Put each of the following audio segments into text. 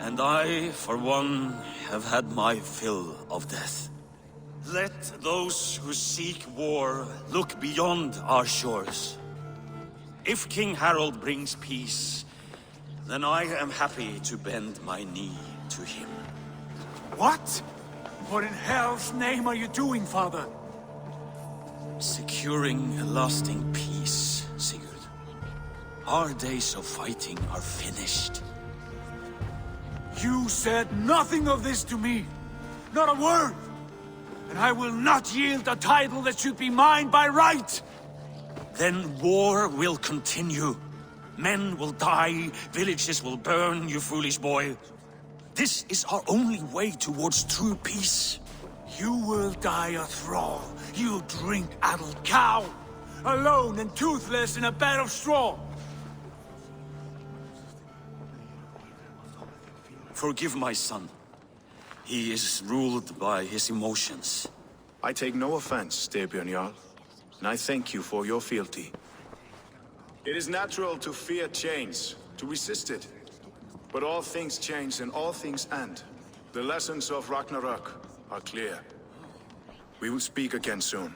And I, for one, have had my fill of death. Let those who seek war look beyond our shores. If King Harold brings peace, then I am happy to bend my knee to him. What? What in hell's name are you doing, father? Securing a lasting peace, Sigurd. Our days of fighting are finished. You said nothing of this to me. Not a word. And I will not yield a title that should be mine by right. Then war will continue. Men will die, villages will burn, you foolish boy. This is our only way towards true peace. You will die a thrall. You drink-addled cow. Alone and toothless in a bed of straw. Forgive my son. He is ruled by his emotions. I take no offense, Styrbjörn Jarl, and I thank you for your fealty. It is natural to fear change, to resist it. But all things change and all things end. The lessons of Ragnarok are clear. We will speak again soon.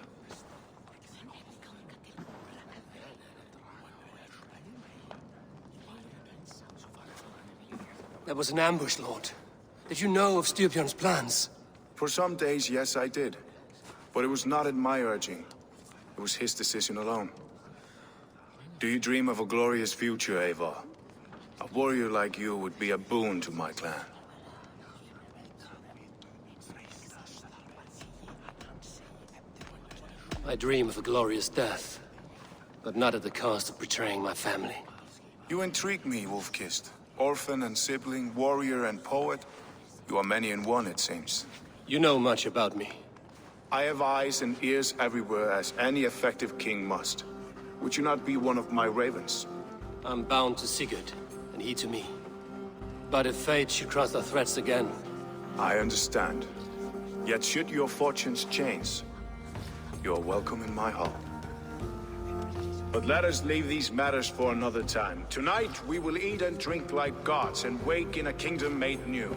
That was an ambush, Lord. Did you know of Styrbjörn's plans? For some days, yes, I did. But it was not at my urging. It was his decision alone. Do you dream of a glorious future, Eivor? A warrior like you would be a boon to my clan. I dream of a glorious death, but not at the cost of betraying my family. You intrigue me, Wolf-Kissed. Orphan and sibling, warrior and poet. You are many in one, it seems. You know much about me. I have eyes and ears everywhere, as any effective king must. Would you not be one of my ravens? I'm bound to Sigurd, and he to me. But if fate should cross our threats again... I understand. Yet should your fortunes change, you're welcome in my hall. But let us leave these matters for another time. Tonight, we will eat and drink like gods and wake in a kingdom made new.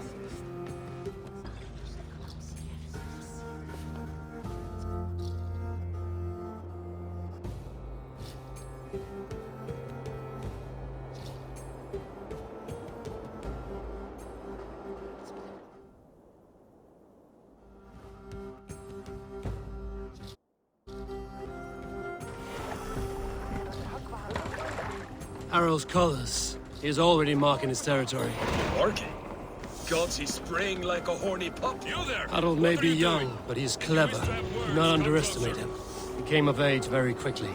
Harrow's colors. He is already marking his territory. Marking? Gods, he's spraying like a horny pup. You there! Harold may be young, but he's clever. Do not underestimate him. He came of age very quickly.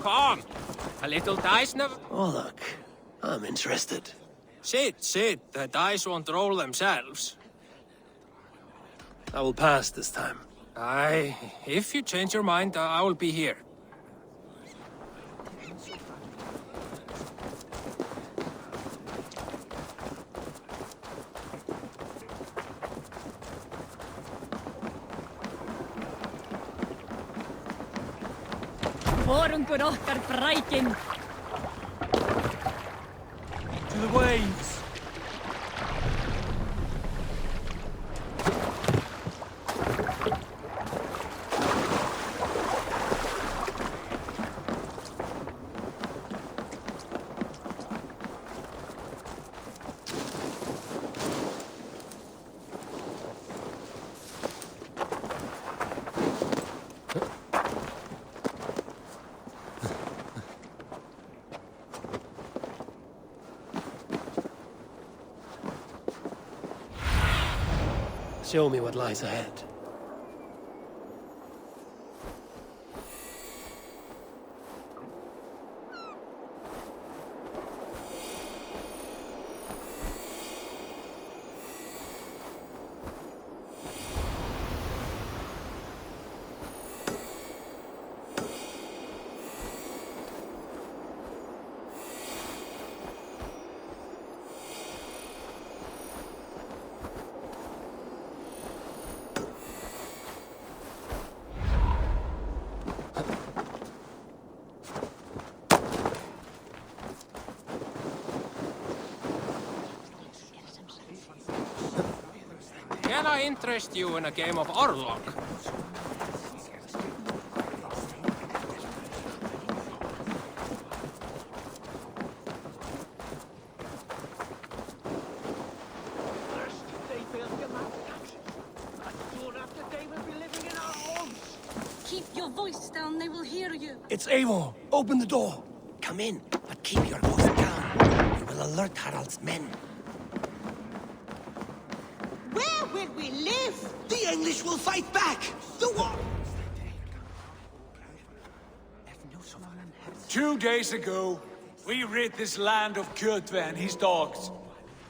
Come! A little dice never... Oh, look. I'm interested. Sit. The dice won't roll themselves. I will pass this time. Aye, if you change your mind, I will be here. Vorungur okkar brækin. To the waves! Show me what lies ahead. Can I interest you in a game of Orlog? Keep your voice down, they will hear you. It's Eivor. Open the door. Come in, but keep your voice down. We will alert Harald's men. Where will we live? The English will fight back! The war... 2 days ago, we rid this land of Kjotve and his dogs.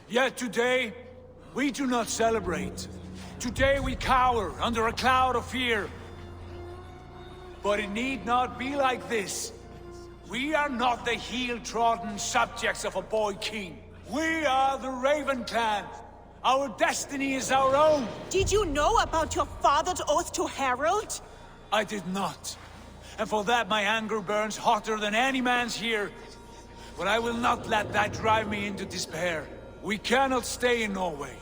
Yet today, we do not celebrate. Today we cower under a cloud of fear. But it need not be like this. We are not the heel-trodden subjects of a boy king. We are the Raven Clan. Our destiny is our own. Did you know about your father's oath to Harald? I did not. And for that my anger burns hotter than any man's here. But I will not let that drive me into despair. We cannot stay in Norway.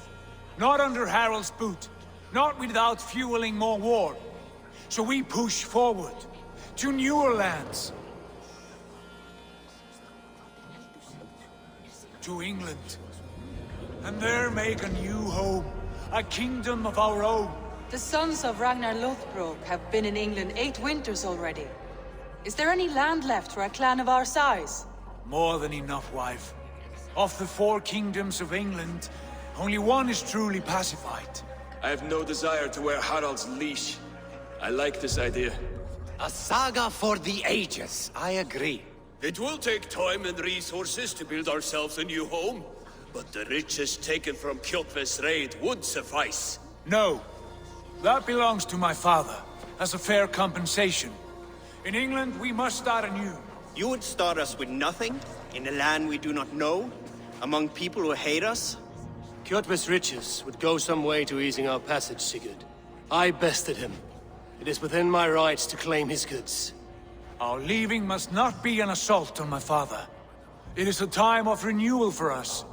Not under Harald's boot. Not without fueling more war. So we push forward to newer lands. To England. And there make a new home. A kingdom of our own. The sons of Ragnar Lothbrok have been in England 8 winters already. Is there any land left for a clan of our size? More than enough, wife. Of the 4 kingdoms of England, only one is truly pacified. I have no desire to wear Harald's leash. I like this idea. A saga for the ages. I agree. It will take time and resources to build ourselves a new home, but the riches taken from Kjotve's raid would suffice. No. That belongs to my father, as a fair compensation. In England, we must start anew. You would start us with nothing? In a land we do not know? Among people who hate us? Kjotve's riches would go some way to easing our passage, Sigurd. I bested him. It is within my rights to claim his goods. Our leaving must not be an assault on my father. It is a time of renewal for us.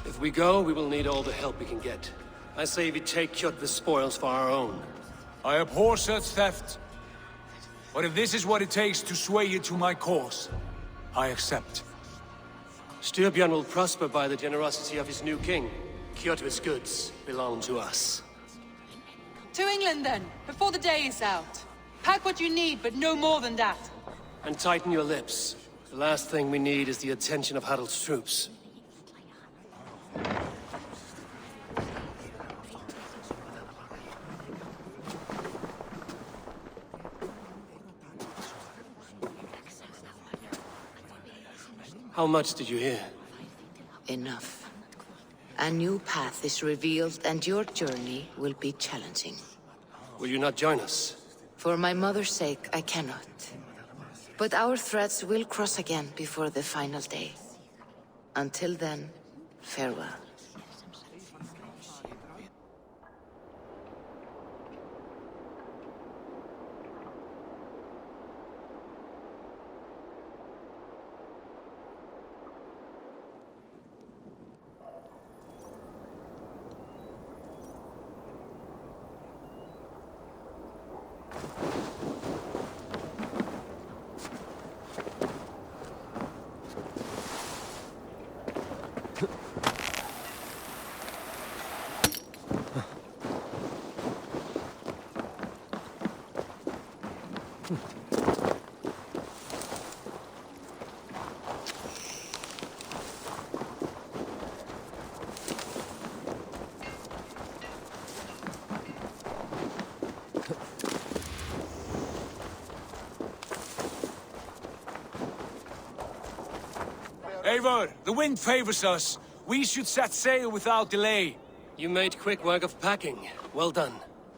If we go, we will need all the help we can get. I say we take Kjotve's spoils for our own. I abhor such theft. But if this is what it takes to sway you to my cause, I accept. Styrbjörn will prosper by the generosity of his new king. Kjotve's goods belong to us. To England then, before the day is out. Pack what you need, but no more than that. And tighten your lips. The last thing we need is the attention of Harald's troops. How much did you hear? Enough. A new path is revealed, and your journey will be challenging. Will you not join us? For my mother's sake, I cannot. But our threads will cross again before the final day. Until then, farewell. Eivor, the wind favors us. We should set sail without delay. You made quick work of packing. Well done.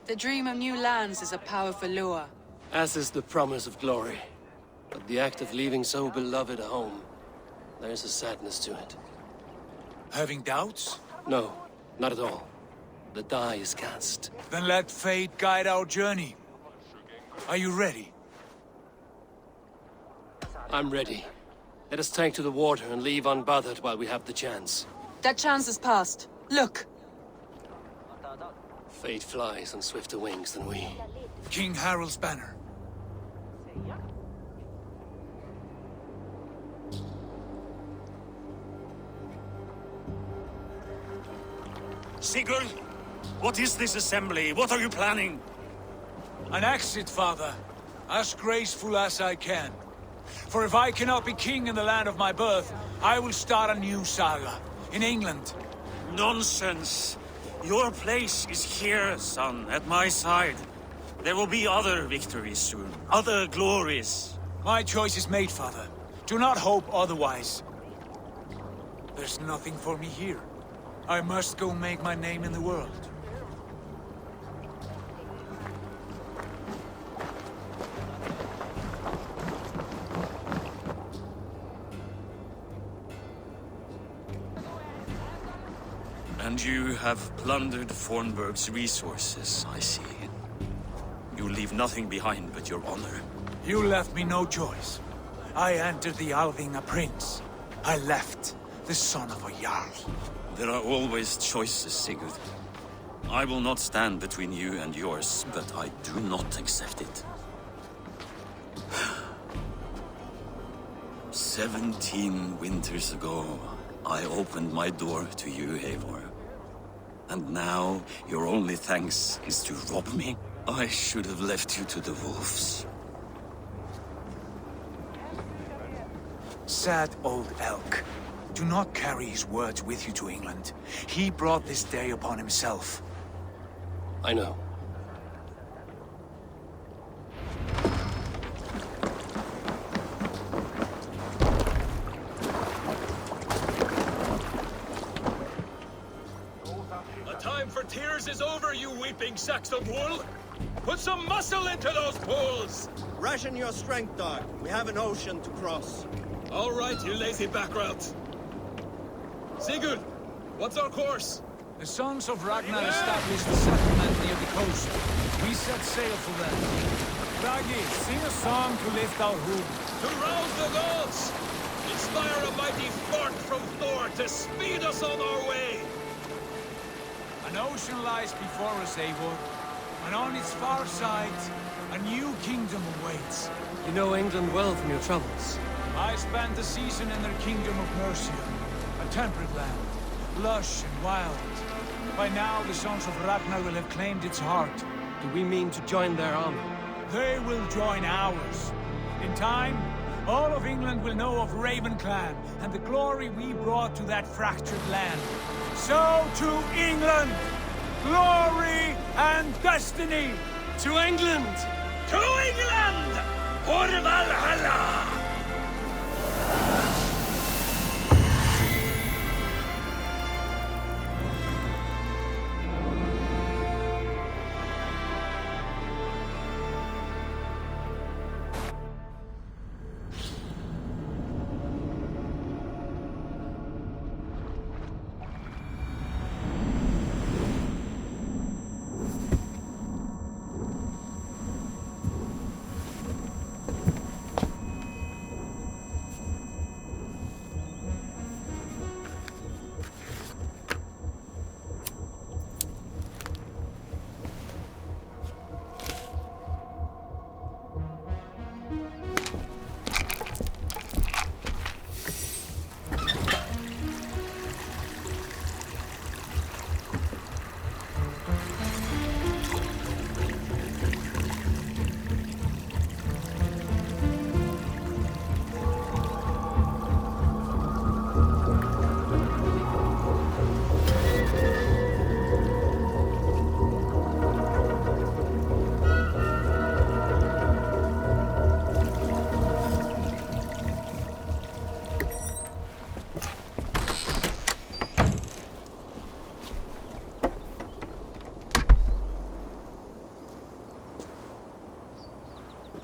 The dream of new lands is a powerful lure. As is the promise of glory. But the act of leaving so beloved a home, there's a sadness to it. Having doubts? No, not at all. The die is cast. Then let fate guide our journey. Are you ready? I'm ready. Let us take to the water and leave unbothered while we have the chance. That chance is past. Look! Fate flies on swifter wings than we. King Harald's banner. Sigurd, what is this assembly? What are you planning? An exit, father. As graceful as I can. For if I cannot be king in the land of my birth, I will start a new saga. In England. Nonsense. Your place is here, son, at my side. There will be other victories soon. Other glories. My choice is made, father. Do not hope otherwise. There's nothing for me here. I must go make my name in the world. And you have plundered Fornburg's resources, I see. You leave nothing behind but your honor. You left me no choice. I entered the Alving a prince. I left the son of a Jarl. There are always choices, Sigurd. I will not stand between you and yours, but I do not accept it. 17 winters ago, I opened my door to you, Eivor. And now, your only thanks is to rob me? I should have left you to the wolves. Sad old elk. Do not carry his words with you to England. He brought this day upon himself. I know. The time for tears is over, you weeping sacks of wool! Put some muscle into those pools! Ration your strength, dog. We have an ocean to cross. All right, you lazy backrout. Sigurd, what's our course? The sons of Ragnar established a settlement near the coast. We set sail for them. Bragi, sing a song to lift our hood. To rouse the gods! Inspire a mighty fart from Thor to speed us on our way! An ocean lies before us, Eivor. And on its far side, a new kingdom awaits. You know England well from your travels. I spent a season in their kingdom of Mercia. A temperate land, lush and wild. By now, the sons of Ragnar will have claimed its heart. Do we mean to join their army? They will join ours. In time, all of England will know of Raven Clan and the glory we brought to that fractured land. So to England! Glory and destiny! To England! To England! For Valhalla!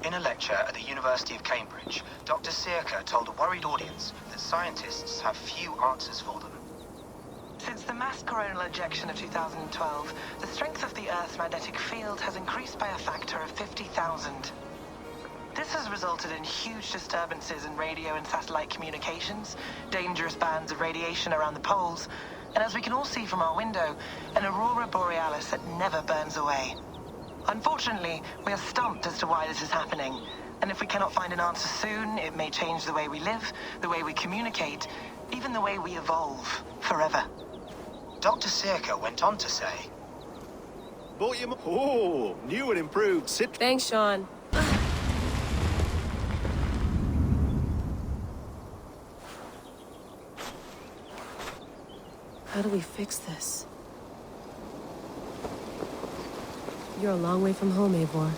In a lecture at the University of Cambridge, Dr. Sirka told a worried audience that scientists have few answers for them. Since the mass coronal ejection of 2012, the strength of the Earth's magnetic field has increased by a factor of 50,000. This has resulted in huge disturbances in radio and satellite communications, dangerous bands of radiation around the poles, and as we can all see from our window, an aurora borealis that never burns away. Unfortunately, we are stumped as to why this is happening, and if we cannot find an answer soon, it may change the way we live, the way we communicate, even the way we evolve, forever. Dr. Circa went on to say, Bought you new and improved cit. Thanks, Sean. How do we fix this? You're a long way from home, Eivor.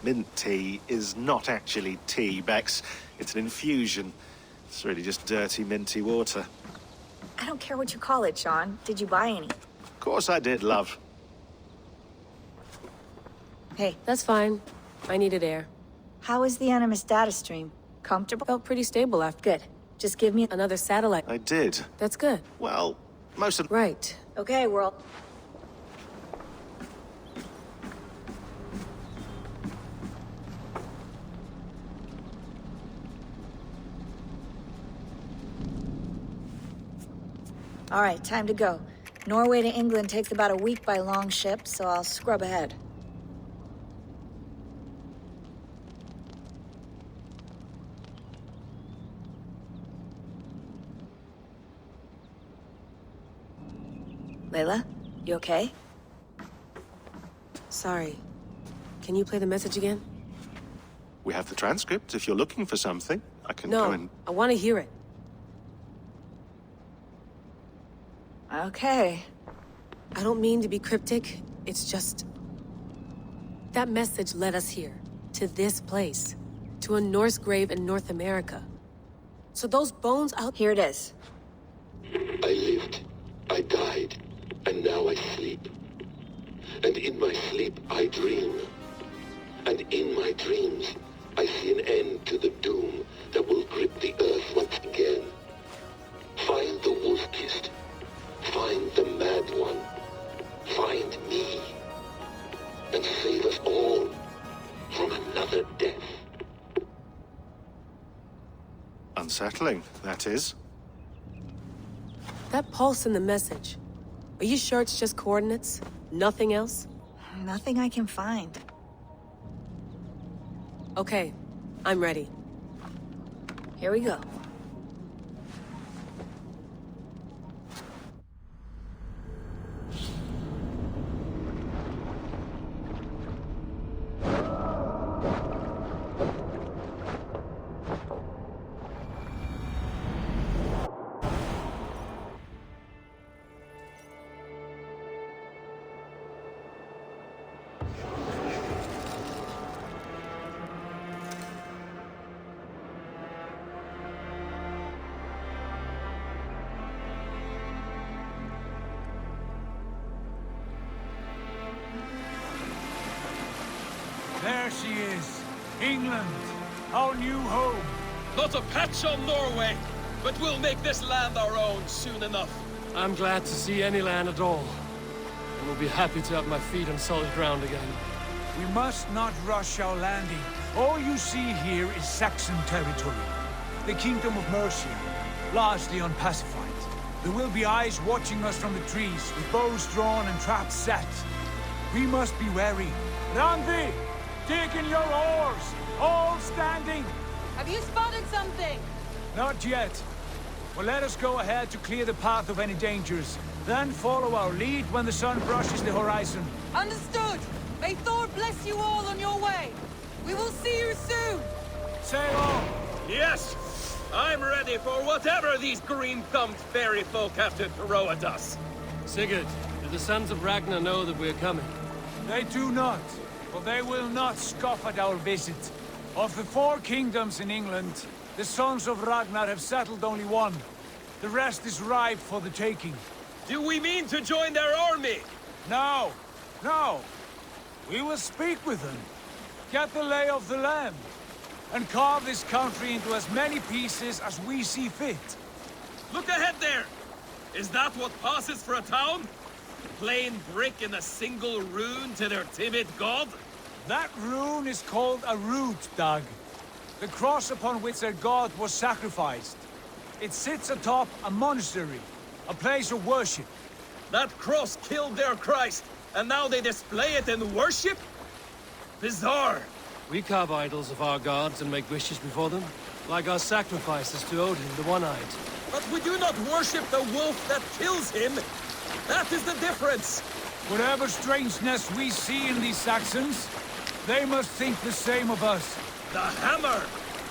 Mint tea is not actually tea, Bex. It's an infusion. It's really just dirty, minty water. I don't care what you call it, Sean. Did you buy any? Of course I did, love. Hey. That's fine. I needed air. How is the Animus data stream? Comfortable? Felt pretty stable after. Good. Just give me another satellite. I did. That's good. Well, most of... Right. Okay, world. All right, time to go. Norway to England takes about a week by long ship, so I'll scrub ahead. Layla, you okay? Sorry. Can you play the message again? We have the transcript. If you're looking for something, I can No, go and... I want to hear it. Okay. I don't mean to be cryptic. It's just... that message led us here. To this place. To a Norse grave in North America. So those bones out... Here it is. I lived. I died. And now I sleep. And in my sleep, I dream. And in my dreams, I see an end to the doom that will grip the earth once again. Find the wolf-kissed. Find the mad one. Find me. And save us all from another death. Unsettling, that is. That pulse in the message. Are you sure it's just coordinates? Nothing else? Nothing I can find. Okay, I'm ready. Here we go. There she is. England. Our new home. Not a patch on Norway, but we'll make this land our own soon enough. I'm glad to see any land at all. I will be happy to have my feet on solid ground again. We must not rush our landing. All you see here is Saxon territory. The Kingdom of Mercia, largely unpacified. There will be eyes watching us from the trees, with bows drawn and traps set. We must be wary. Randvi! Dig in your oars! All standing! Have you spotted something? Not yet. Well, let us go ahead to clear the path of any dangers. Then follow our lead when the sun brushes the horizon. Understood! May Thor bless you all on your way! We will see you soon! Sail on! Yes! I'm ready for whatever these green-thumbed fairy folk have to throw at us. Sigurd, do the Sons of Ragnar know that we're coming? They do not, but they will not scoff at our visit. Of the 4 kingdoms in England, the sons of Ragnar have settled only one. The rest is ripe for the taking. Do we mean to join their army? No, no. We will speak with them, get the lay of the land, and carve this country into as many pieces as we see fit. Look ahead there! Is that what passes for a town? Plain brick in a single rune to their timid god? That rune is called a root, Doug. The cross upon which their god was sacrificed. It sits atop a monastery, a place of worship. That cross killed their Christ, and now they display it in worship? Bizarre. We carve idols of our gods and make wishes before them, like our sacrifices to Odin, the One-Eyed. But we do not worship the wolf that kills him. That is the difference. Whatever strangeness we see in these Saxons, they must think the same of us. The hammer!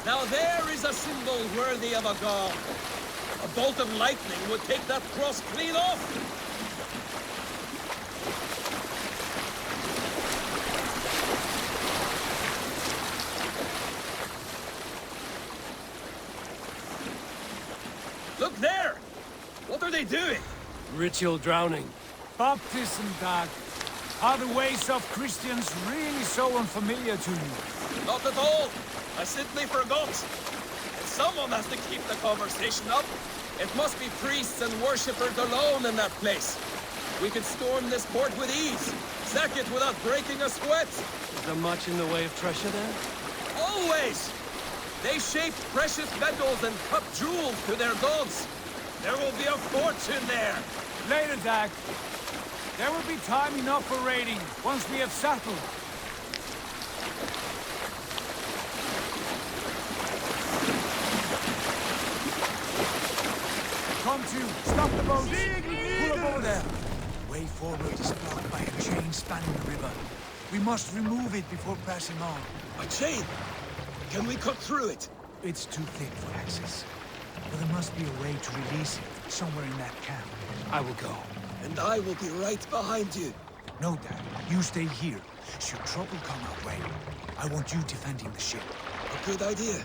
Now there is a symbol worthy of a god. A bolt of lightning would take that cross clean off. Look there! What are they doing? Ritual drowning. Baptism, Doug. Are the ways of Christians really so unfamiliar to you? Not at all. I simply forgot. And someone has to keep the conversation up. It must be priests and worshippers alone in that place. We could storm this port with ease. Sack it without breaking a sweat. Is there much in the way of treasure there? Always! They shaped precious metals and cut jewels to their gods. There will be a fortune there. Later, Doug. There will be time enough for raiding, once we have settled. Come to, stop the boat! Pull up over there! Way forward is blocked by a chain spanning the river. We must remove it before pressing on. A chain? Can we cut through it? It's too thick for access. But there must be a way to release it, somewhere in that camp. I will go. And I will be right behind you. No, Dad. You stay here. Should trouble come our way, I want you defending the ship. A good idea.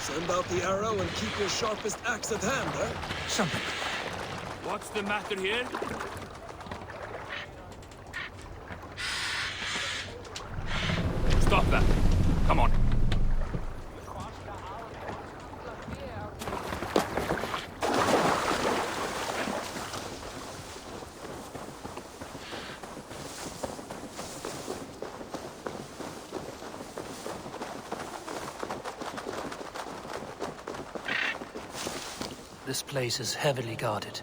Send out the arrow and keep your sharpest axe at hand, eh? Something. What's the matter here? Stop that. Come on. This place is heavily guarded.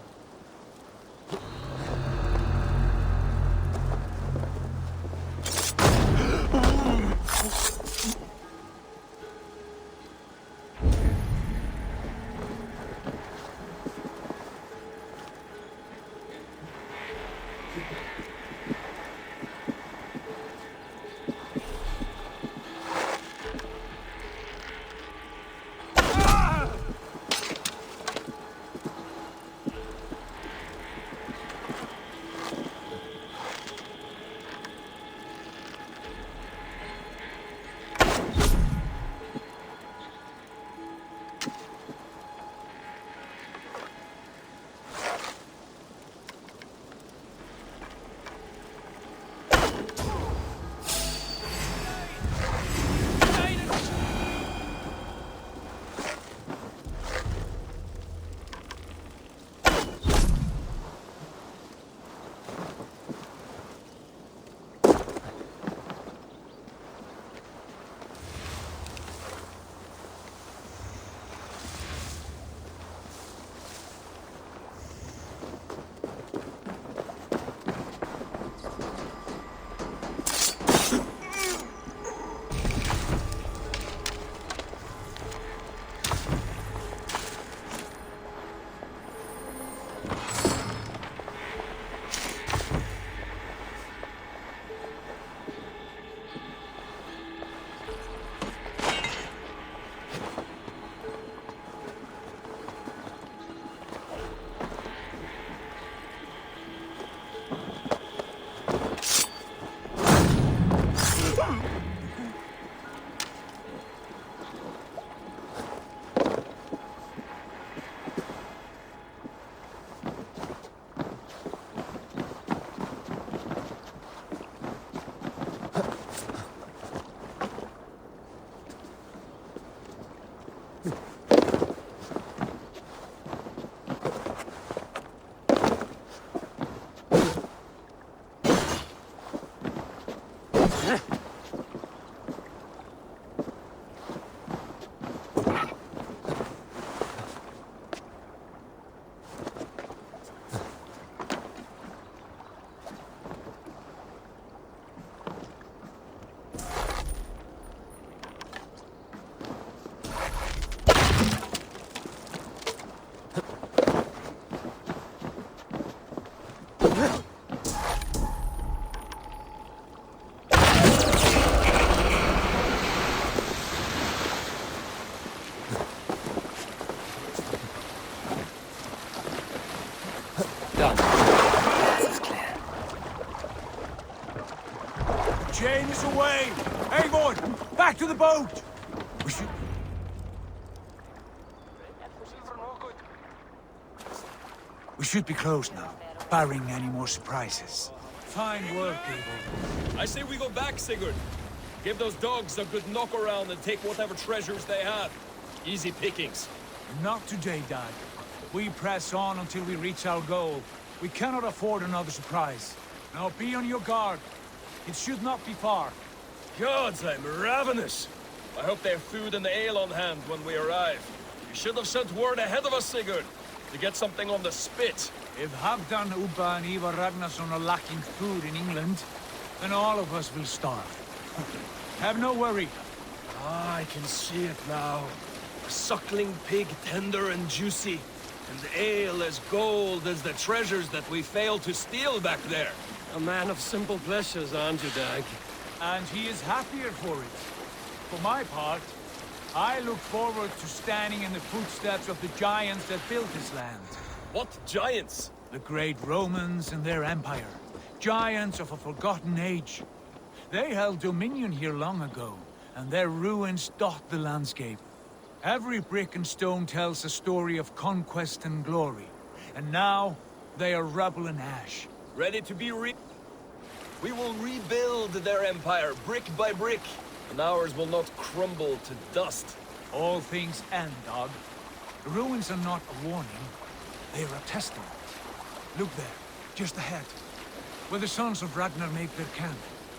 away! Eivor, back to the boat! We should be close now, barring any more surprises. Fine work, Eivor. I say we go back, Sigurd. Give those dogs a good knock around and take whatever treasures they have. Easy pickings. Not today, Dad. We press on until we reach our goal. We cannot afford another surprise. Now be on your guard. It should not be far. Gods, I'm ravenous. I hope they have food and ale on hand when we arrive. You should have sent word ahead of us, Sigurd, to get something on the spit. If Halfdan, Ubba and Ivar Ragnarsson are lacking food in England, then all of us will starve. Have no worry. Ah, I can see it now. A suckling pig, tender and juicy, and ale as gold as the treasures that we failed to steal back there. A man of simple pleasures, aren't you, Dag? And he is happier for it. For my part, I look forward to standing in the footsteps of the giants that built this land. What giants? The great Romans and their empire. Giants of a forgotten age. They held dominion here long ago, and their ruins dot the landscape. Every brick and stone tells a story of conquest and glory. And now, they are rubble and ash. Ready to be We will rebuild their empire, brick by brick, and ours will not crumble to dust. All things end, Dog. The ruins are not a warning. They are a testament. Look there, just ahead, where the sons of Ragnar make their camp.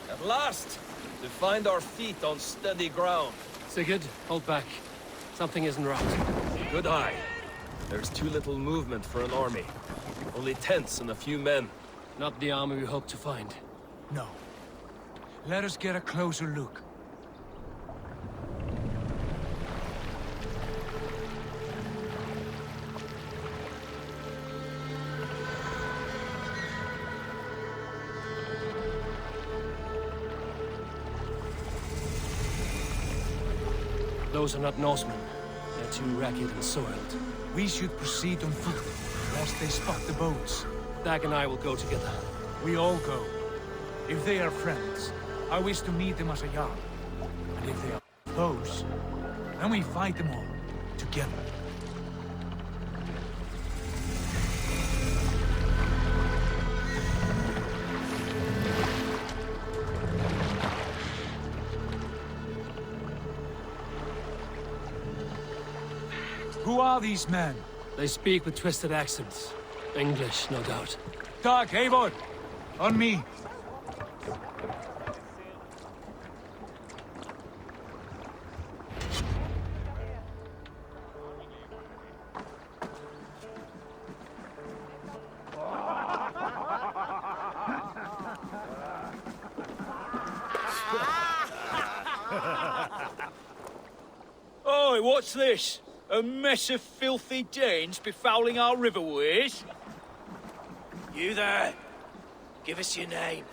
At last, to find our feet on steady ground. Sigurd, hold back. Something isn't right. Good eye. There's too little movement for an army. Only tents and a few men. Not the army we hope to find. No. Let us get a closer look. Those are not Norsemen. They're too ragged and soiled. We should proceed on foot, lest they spot the boats. Dag and I will go together. We all go. If they are friends, I wish to meet them as a Jarl. And if they are foes, then we fight them all, together. Who are these men? They speak with twisted accents. English, no doubt. Dag, Eivor! On me! Oi, what's this? A mess of filthy Danes befouling our riverways? You there! Give us your name.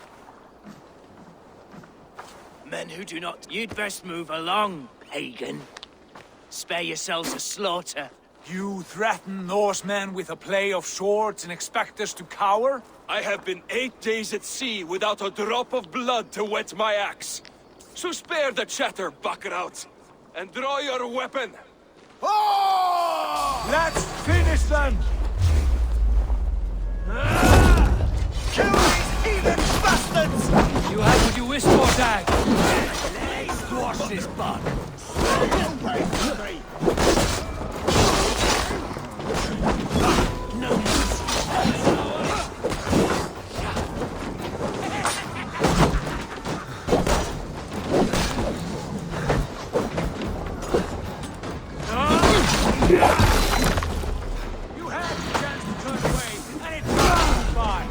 Men who do not... You'd best move along, pagan. Spare yourselves a slaughter. You threaten Norsemen with a play of swords and expect us to cower? I have been 8 days at sea without a drop of blood to wet my axe. So spare the chatter, Buckerout, and draw your weapon. Oh! Let's finish them! Kill these heathen bastards! You had what you wished for, Dag! Squash this bug! You had the chance to turn away, and it passed by!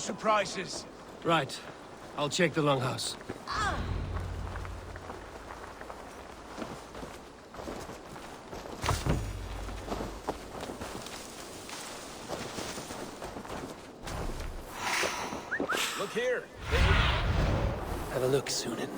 surprises. Right. I'll check the longhouse. Look here. Have a look, Sunan.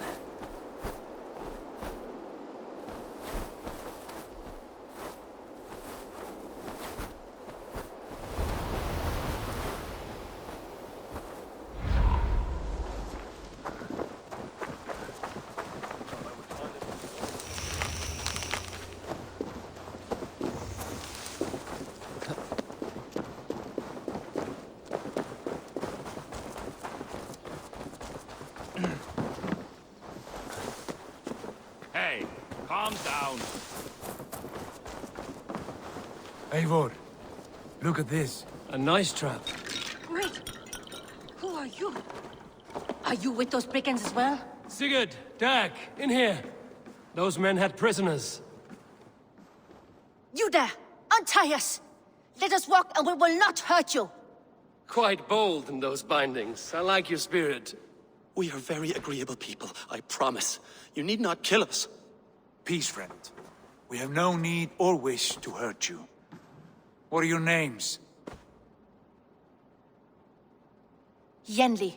Hey, calm down. Eivor, look at this. A nice trap. Wait. Who are you? Are you with those brigands as well? Sigurd, Dag, in here. Those men had prisoners. You there! Untie us! Let us walk and we will not hurt you! Quite bold in those bindings. I like your spirit. We are very agreeable people, I promise. You need not kill us. Peace, friend. We have no need or wish to hurt you. What are your names? Yenli.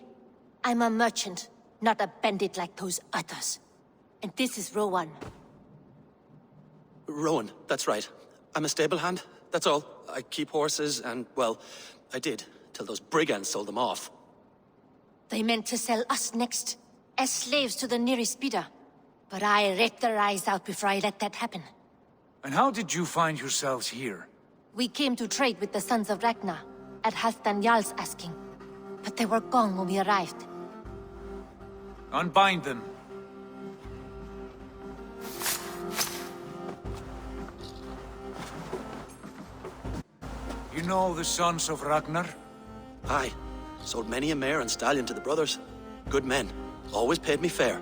I'm a merchant, not a bandit like those others. And this is Rowan. Rowan, that's right. I'm a stable hand, that's all. I keep horses and, well, I did, till those brigands sold them off. They meant to sell us next, as slaves to the nearest bidder. But I ripped their eyes out before I let that happen. And how did you find yourselves here? We came to trade with the Sons of Ragnar, at Halfdan Jarl's asking. But they were gone when we arrived. Unbind them. You know the Sons of Ragnar? Aye. Sold many a mare and stallion to the brothers. Good men. Always paid me fair.